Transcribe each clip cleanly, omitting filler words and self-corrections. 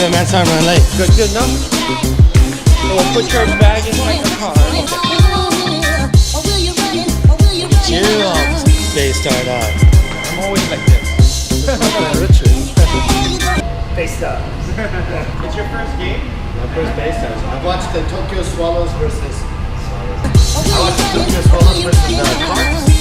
good, man. Sorry, I'm late. Good enough? So we'll put your bag in my car. Okay. Chill out, Baystars. I'm always like this. Baystars. It's your first game? My first Baystars. I've watched the Tokyo Swallows versus I watched the Tokyo Swallows versus the Cards.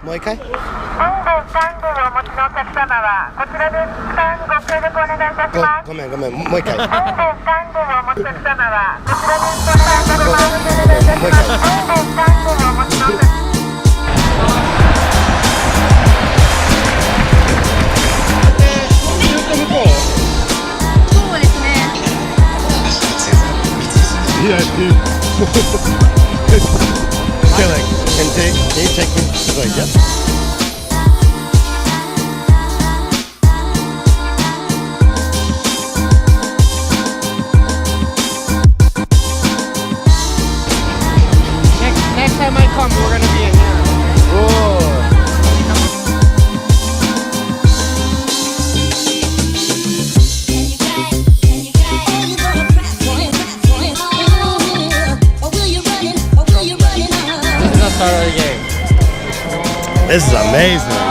もう一回ごめんもう一回Killing. Can you take me? She's like, yep. Next time I come, we're gonna be in here. Start of the game. This is amazing.